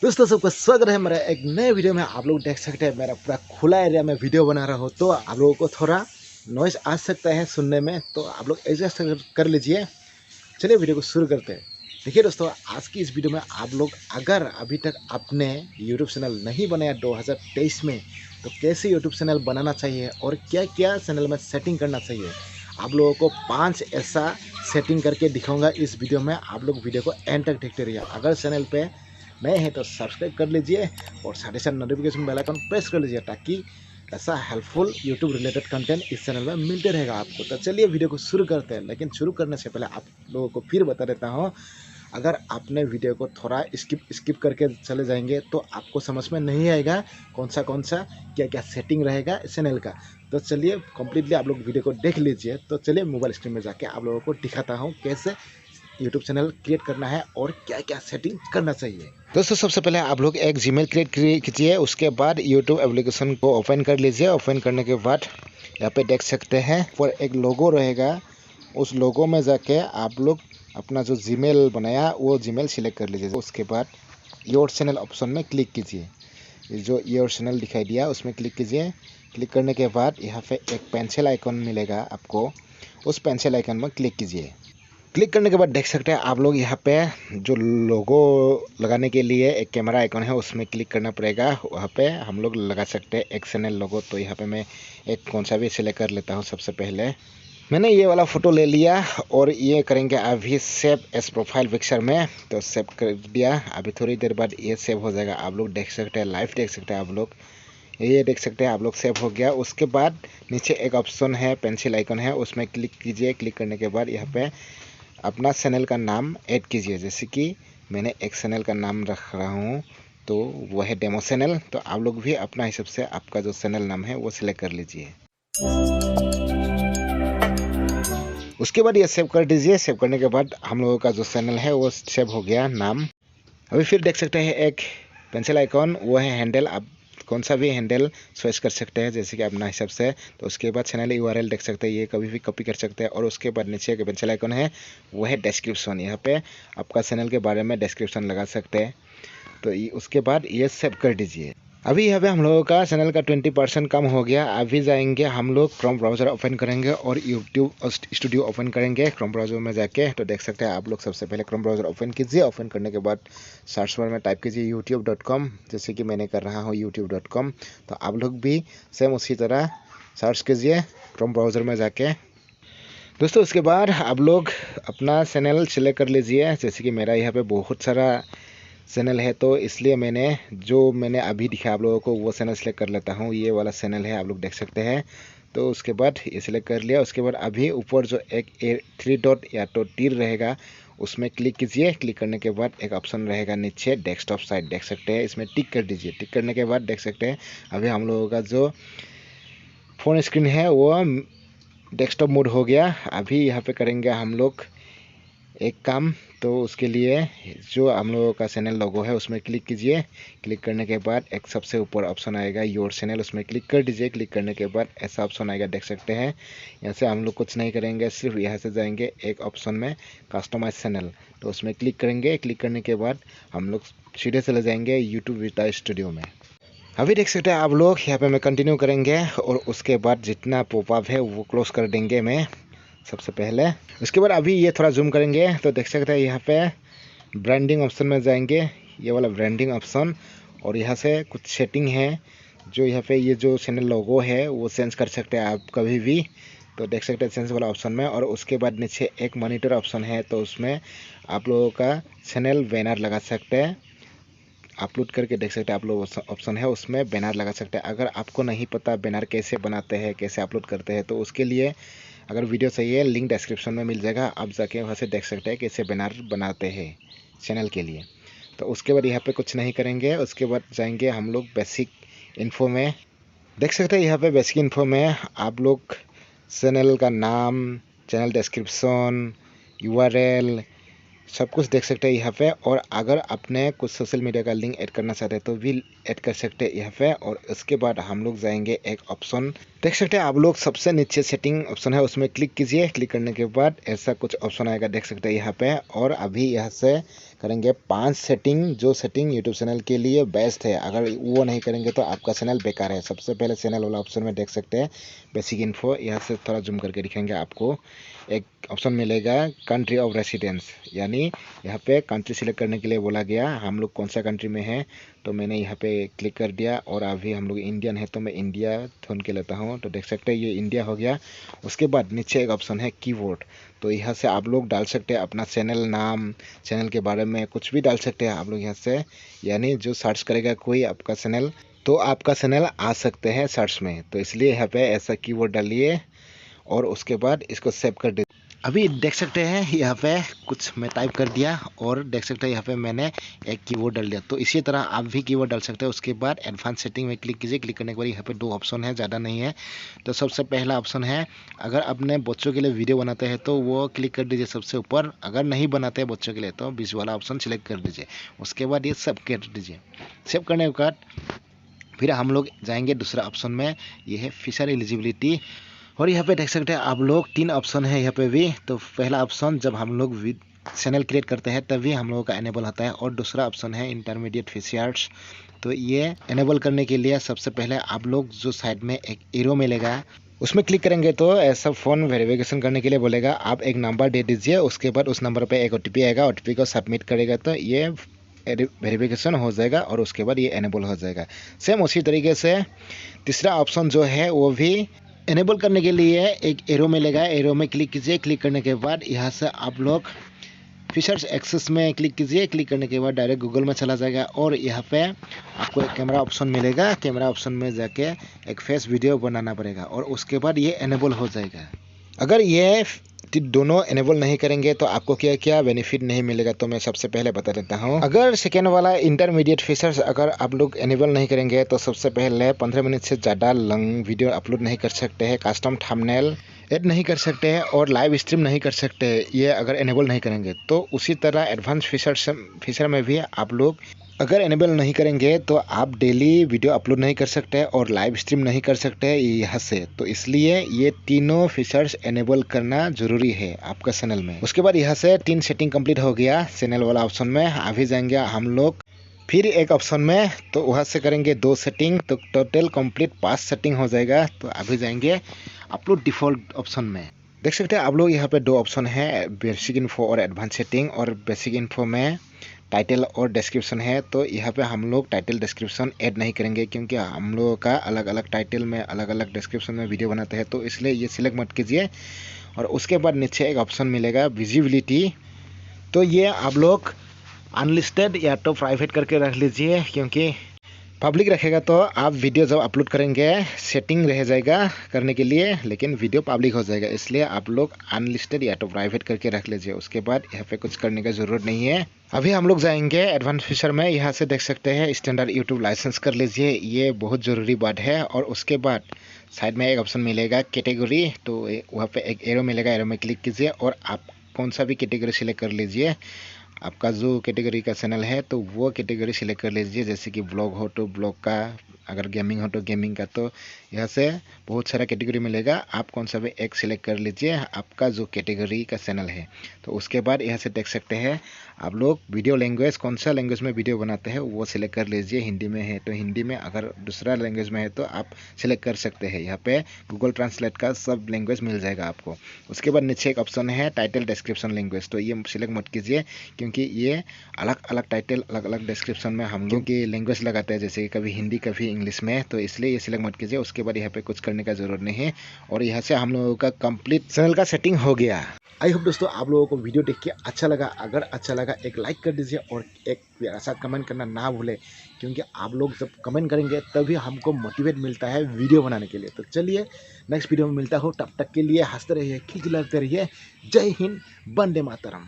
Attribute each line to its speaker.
Speaker 1: दोस्तों सबका स्वागत है मेरा एक नए वीडियो में। आप लोग देख सकते हैं मेरा पूरा खुला एरिया में वीडियो बना रहा हूँ, तो आप लोगों को थोड़ा नॉइस आ सकता है सुनने में, तो आप लोग एडजस्ट कर लीजिए। चलिए वीडियो को शुरू करते हैं। देखिए दोस्तों, आज की इस वीडियो में आप लोग अगर अभी तक आपने यूट्यूब चैनल नहीं बनाया 2023 में, तो कैसे यूट्यूब चैनल बनाना चाहिए और क्या क्या चैनल में सेटिंग करना चाहिए, आप लोगों को 5 ऐसा सेटिंग करके दिखाऊंगा इस वीडियो में। आप लोग वीडियो को एंड तक देखते रहिए। अगर चैनल पे नए हैं तो सब्सक्राइब कर लीजिए और साथ ही साथ नोटिफिकेशन बेल आइकन प्रेस कर लीजिए, ताकि ऐसा हेल्पफुल यूट्यूब रिलेटेड कंटेंट इस चैनल में मिलते रहेगा आपको। तो चलिए वीडियो को शुरू करते हैं, लेकिन शुरू करने से पहले आप लोगों को फिर बता देता हूँ, अगर आपने वीडियो को थोड़ा स्किप करके चले जाएंगे तो आपको समझ में नहीं आएगा कौन सा क्या क्या सेटिंग रहेगा इस चैनल का। तो चलिए कंप्लीटली आप लोग वीडियो को देख लीजिए। तो चलिए मोबाइल स्क्रीन में जाके आप लोगों को दिखाता हूँ कैसे यूट्यूब चैनल क्रिएट करना है और क्या क्या सेटिंग करना चाहिए। दोस्तों सबसे पहले आप लोग एक जीमेल क्रिएट कीजिए, उसके बाद यूट्यूब एप्लीकेशन को ओपन कर लीजिए। ओपन करने के बाद यहाँ पे देख सकते हैं पर एक लोगो रहेगा, उस लोगो में जाके आप लोग अपना जो जीमेल बनाया वो जीमेल सिलेक्ट कर लीजिए। उसके बाद योर चैनल ऑप्शन में क्लिक कीजिए, जो योर चैनल दिखाई दिया उसमें क्लिक कीजिए। क्लिक करने के बाद यहाँ पे एक पेंसिल आइकन मिलेगा आपको, उस पेंसिल आइकन में क्लिक कीजिए। क्लिक करने के बाद देख सकते हैं आप लोग यहाँ पे जो लोगो लगाने के लिए एक कैमरा आइकन है उसमें क्लिक करना पड़ेगा। वहाँ पे हम लोग लगा सकते हैं एक चैनल लोगो। तो यहाँ पे मैं एक कौन सा भी सिलेक्ट कर लेता हूँ। सबसे पहले मैंने ये वाला फ़ोटो ले लिया और ये करेंगे अभी सेव एज प्रोफाइल पिक्चर में। तो सेव कर दिया, अभी थोड़ी देर बाद ये सेव हो जाएगा। आप लोग देख सकते हैं, लाइव देख सकते हैं आप लोग, ये देख सकते हैं आप लोग सेव हो गया। उसके बाद नीचे एक ऑप्शन है पेंसिल आइकन है, उसमें क्लिक कीजिए। क्लिक करने के बाद यहाँ पे अपना चैनल का नाम ऐड कीजिए। जैसे कि मैंने एक चैनल का नाम रख रहा हूँ, तो वो है डेमो चैनल। तो आप लोग भी अपना हिसाब से आपका जो चैनल नाम है वो सिलेक्ट कर लीजिए। उसके बाद ये सेव कर दीजिए। सेव करने के बाद हम लोगों का जो चैनल है वो सेव हो गया नाम। अभी फिर देख सकते हैं एक पेंसिल आइकॉन, वो है हैंडल। आप कौन सा भी हैंडल स्विच कर सकते हैं जैसे कि अपना हिसाब से। तो उसके बाद चैनल यूआरएल देख सकते हैं, ये कभी भी कॉपी कर सकते हैं। और उसके बाद नीचे एक पेंसिल आइकन है, वो है डिस्क्रिप्शन। यहाँ पे आपका चैनल के बारे में डिस्क्रिप्शन लगा सकते हैं। तो उसके बाद ये सेव कर दीजिए। अभी यहाँ पे हम लोगों का चैनल का 20% कम हो गया। अभी जाएंगे हम लोग क्रोम ब्राउज़र ओपन करेंगे और यूट्यूब स्टूडियो ओपन करेंगे क्रोम ब्राउज़र में जाके। तो देख सकते हैं आप लोग, सबसे पहले क्रोम ब्राउज़र ओपन कीजिए। ओपन करने के बाद सर्च बार में टाइप कीजिए youtube.com, जैसे कि मैंने कर रहा हूँ youtube.com। तो आप लोग भी सेम उसी तरह सर्च कीजिए क्रोम ब्राउज़र में जाके। दोस्तों उसके बाद आप लोग अपना चैनल सिलेक्ट कर लीजिए। जैसे कि मेरा यहाँ पे बहुत सारा चैनल है, तो इसलिए मैंने अभी दिखा आप लोगों को वो चैनल सेलेक्ट कर लेता हूँ। ये वाला चैनल है, आप लोग देख सकते हैं। तो उसके बाद ये सिलेक्ट कर लिया। उसके बाद अभी ऊपर जो एक 3 डॉट या तो तीर रहेगा उसमें क्लिक कीजिए। क्लिक करने के बाद एक ऑप्शन रहेगा नीचे डेस्कटॉप साइट, देख सकते हैं, इसमें टिक कर दीजिए। टिक करने के बाद देख सकते हैं अभी हम लोगों का जो फ़ोन स्क्रीन है वो डेस्कटॉप मोड हो गया। अभी यहाँ पे करेंगे हम लोग एक काम। तो उसके लिए जो हम लोगों का चैनल लोगो है उसमें क्लिक कीजिए। क्लिक करने के बाद एक सबसे ऊपर ऑप्शन आएगा योर चैनल, उसमें क्लिक कर दीजिए। क्लिक करने के बाद ऐसा ऑप्शन आएगा, देख सकते हैं। यहाँ से हम लोग कुछ नहीं करेंगे, सिर्फ यहाँ से जाएंगे एक ऑप्शन में कस्टमाइज चैनल, तो उसमें क्लिक करेंगे। क्लिक करने के बाद हम लोग सीधे चले जाएंगे यूट्यूब विटा स्टूडियो में। अभी देख सकते हैं आप लोग, यहाँ पे मैं कंटिन्यू करेंगे और उसके बाद जितना पॉपअप है वो क्लोज कर देंगे मैं सबसे पहले। उसके बाद अभी ये थोड़ा जूम करेंगे तो देख सकते हैं यहाँ पे ब्रांडिंग ऑप्शन में जाएंगे, ये वाला ब्रांडिंग ऑप्शन। और यहाँ से कुछ सेटिंग है, जो यहाँ पे ये जो चैनल लोगो है वो चेंज कर सकते हैं आप कभी भी। तो देख सकते हैं चेंज वाला ऑप्शन में। और उसके बाद नीचे एक मॉनिटर ऑप्शन है, तो उसमें आप लोगों का चैनल बैनर लगा सकते हैं। अपलोड करके देख सकते हैं आप लोग ऑप्शन है, उसमें बैनर लगा सकते हैं। अगर आपको नहीं पता बैनर कैसे बनाते हैं, कैसे अपलोड करते हैं, तो उसके लिए अगर वीडियो चाहिए लिंक डिस्क्रिप्शन में मिल जाएगा, आप जाके वहाँ से देख सकते हैं कैसे बैनर बनाते हैं चैनल के लिए। तो उसके बाद यहाँ पे कुछ नहीं करेंगे। उसके बाद जाएंगे हम लोग बेसिक इन्फो में। देख सकते हैं यहाँ पे बेसिक इन्फो में आप लोग चैनल का नाम, चैनल डिस्क्रिप्शन, यूआरएल सब कुछ देख सकते हैं यहाँ पे। और अगर आपने कुछ सोशल मीडिया का लिंक ऐड करना चाहते हैं तो भी ऐड कर सकते हैं यहाँ पे। और उसके बाद हम लोग जाएंगे एक ऑप्शन, देख सकते हैं आप लोग सबसे नीचे सेटिंग ऑप्शन है, उसमें क्लिक कीजिए। क्लिक करने के बाद ऐसा कुछ ऑप्शन आएगा, देख सकते हैं यहाँ पे। और अभी यहाँ से करेंगे 5 सेटिंग, जो सेटिंग यूट्यूब चैनल के लिए बेस्ट है। अगर वो नहीं करेंगे तो आपका चैनल बेकार है। सबसे पहले चैनल वाला ऑप्शन में देख सकते हैं बेसिक इन्फो, यहाँ से थोड़ा जूम करके दिखाएंगे आपको। एक ऑप्शन मिलेगा कंट्री ऑफ रेसिडेंस, यानी यहाँ पे कंट्री सिलेक्ट करने के लिए बोला गया हम लोग कौन सा कंट्री में है। तो मैंने यहाँ पे क्लिक कर दिया और अभी हम लोग इंडियन है तो मैं इंडिया चुन के लेता हूँ। तो देख सकते हैं ये इंडिया हो गया। उसके बाद नीचे एक ऑप्शन है कीवर्ड, तो यहाँ से आप लोग डाल सकते हैं अपना चैनल नाम, चैनल के बारे में कुछ भी डाल सकते हैं आप लोग यहाँ से, यानी जो सर्च करेगा कोई आपका चैनल तो आपका चैनल आ सकते हैं सर्च में। तो इसलिए यहाँ पे ऐसा कीवर्ड डालिए और उसके बाद इसको सेव कर दीजिए। अभी देख सकते हैं यहाँ पे कुछ मैं टाइप कर दिया और देख सकते हैं यहाँ पे मैंने एक कीवर्ड डाल दिया। तो इसी तरह आप भी कीवर्ड डाल सकते हैं। उसके बाद एडवांस सेटिंग में क्लिक कीजिए। क्लिक करने के बाद यहाँ पे 2 ऑप्शन है, ज़्यादा नहीं है। तो सबसे पहला ऑप्शन है अगर अपने बच्चों के लिए वीडियो बनाते हैं तो वो क्लिक कर दीजिए सबसे ऊपर। अगर नहीं बनाते हैं बच्चों के लिए तो बीच वाला ऑप्शन सिलेक्ट कर दीजिए। उसके बाद ये सेव कर दीजिए। सेव करने के बाद फिर हम लोग जाएंगे दूसरा ऑप्शन में, ये है फिशर एलिजिबिलिटी। और यहाँ पे देख सकते हैं आप लोग 3 ऑप्शन है यहाँ पे भी। तो पहला ऑप्शन जब हम लोग चैनल क्रिएट करते हैं तभी हम लोगों का एनेबल होता है, और दूसरा ऑप्शन है इंटरमीडिएट फिशर्स। तो ये एनेबल करने के लिए सबसे पहले आप लोग जो साइड में एक एरो मिलेगा उसमें क्लिक करेंगे तो ऐसा फ़ोन वेरिफिकेशन करने के लिए बोलेगा। आप एक नंबर दे दीजिए, उसके बाद उस नंबर पे एक OTP आएगा। OTP को सबमिट करेगा तो ये वेरिफिकेशन हो जाएगा और उसके बाद ये एनेबल हो जाएगा। सेम उसी तरीके से तीसरा ऑप्शन जो है वो भी एनेबल करने के लिए एक एरो मिलेगा। एरो में क्लिक कीजिए। क्लिक करने के बाद यहाँ से आप लोग फीचर्स एक्सेस में क्लिक कीजिए। क्लिक करने के बाद डायरेक्ट गूगल में चला जाएगा और यहाँ पे आपको एक कैमरा ऑप्शन मिलेगा। कैमरा ऑप्शन में जाके एक फेस वीडियो बनाना पड़ेगा और उसके बाद ये एनेबल हो जाएगा। अगर ये दोनों एनेबल नहीं करेंगे तो आपको क्या क्या बेनिफिट नहीं मिलेगा, तो मैं सबसे पहले बता देता हूँ। अगर सेकेंड वाला इंटरमीडिएट फीचर्स अगर आप लोग एनेबल नहीं करेंगे तो सबसे पहले 15 मिनट से ज़्यादा लॉन्ग वीडियो अपलोड नहीं कर सकते हैं, कस्टम थंबनेल ऐड नहीं कर सकते हैं और लाइव स्ट्रीम नहीं कर सकते हैं, ये अगर एनेबल नहीं करेंगे। तो उसी तरह एडवांस फीचर में भी आप लोग अगर एनेबल नहीं करेंगे तो आप डेली वीडियो अपलोड नहीं कर सकते और लाइव स्ट्रीम नहीं कर सकते यहाँ से। तो इसलिए ये तीनों फीचर्स एनेबल करना जरूरी है आपका चैनल में। उसके बाद यहाँ से 3 सेटिंग कंप्लीट हो गया चैनल वाला ऑप्शन में। अभी जाएंगे हम लोग फिर एक ऑप्शन में, तो वहाँ से करेंगे 2 सेटिंग, तो टोटल कंप्लीट 5 सेटिंग हो जाएगा। तो अभी जाएंगे अपलोड डिफ़ॉल्ट ऑप्शन में। देख सकते हैं आप लोग यहाँ पे 2 ऑप्शन है, बेसिक इन्फो और एडवांस सेटिंग। और बेसिक इन्फो में टाइटल और डिस्क्रिप्शन है। तो यहाँ पे हम लोग टाइटल डिस्क्रिप्शन ऐड नहीं करेंगे क्योंकि हम लोगों का अलग अलग टाइटल में अलग अलग डिस्क्रिप्शन में वीडियो बनाते हैं, तो इसलिए ये सिलेक्ट मत कीजिए। और उसके बाद नीचे एक ऑप्शन मिलेगा विजिबिलिटी, तो ये आप लोग अनलिस्टेड या तो प्राइवेट करके रख लीजिए, क्योंकि पब्लिक रखेगा तो आप वीडियो जब अपलोड करेंगे सेटिंग रह जाएगा करने के लिए, लेकिन वीडियो पब्लिक हो जाएगा। इसलिए आप लोग अनलिस्टेड या तो प्राइवेट करके रख लीजिए। उसके बाद यहाँ पे कुछ करने का ज़रूरत नहीं है। अभी हम लोग जाएंगे एडवांस फीचर में। यहाँ से देख सकते हैं स्टैंडर्ड यूट्यूब लाइसेंस कर लीजिए, ये बहुत ज़रूरी बात है। और उसके बाद साइड में एक ऑप्शन मिलेगा कैटेगरी, तो वहाँ पर एक एरो मिलेगा, एरो में क्लिक कीजिए और आप कौन सा भी कैटेगरी सिलेक्ट कर लीजिए। आपका जो कैटेगरी का चैनल है तो वो कैटेगरी सिलेक्ट कर लीजिए, जैसे कि ब्लॉग हो तो ब्लॉग का, अगर गेमिंग हो तो गेमिंग का। तो यहाँ से बहुत सारा कैटेगरी मिलेगा, आप कौन सा भी एक सिलेक्ट कर लीजिए आपका जो कैटेगरी का चैनल है। तो उसके बाद यहाँ से देख सकते हैं आप लोग वीडियो लैंग्वेज, कौन सा लैंग्वेज में वीडियो बनाते हैं वो सिलेक्ट कर लीजिए। हिंदी में है तो हिंदी में, अगर दूसरा लैंग्वेज में है तो आप सिलेक्ट कर सकते हैं। यहाँ पे गूगल ट्रांसलेट का सब लैंग्वेज मिल जाएगा आपको। उसके बाद नीचे एक ऑप्शन है टाइटल डिस्क्रिप्शन लैंग्वेज, तो ये सिलेक्ट मत कीजिए क्योंकि ये अलग अलग टाइटल अलग अलग डिस्क्रिप्शन में हम लोग की लैंग्वेज लगाते हैं, जैसे कभी हिंदी कभी इंग्लिश में, तो इसलिए ये सिलेक्ट मत कीजिए। उसके बाद यहाँ पे कुछ करने का ज़रूरत नहीं है। और यहाँ से हम लोगों का कंप्लीट चैनल का सेटिंग हो गया। आई होप दोस्तों आप लोगों को वीडियो देख के अच्छा लगा। अगर अच्छा लगा एक लाइक कर दीजिए और एक प्यारा सा कमेंट करना ना भूलें, क्योंकि आप लोग जब कमेंट करेंगे तभी हमको मोटिवेट मिलता है वीडियो बनाने के लिए। तो चलिए नेक्स्ट वीडियो में मिलता हो, तब तक के लिए हंसते रहिए, खिलखिलाते रहिए। जय हिंद, वंदे मातरम।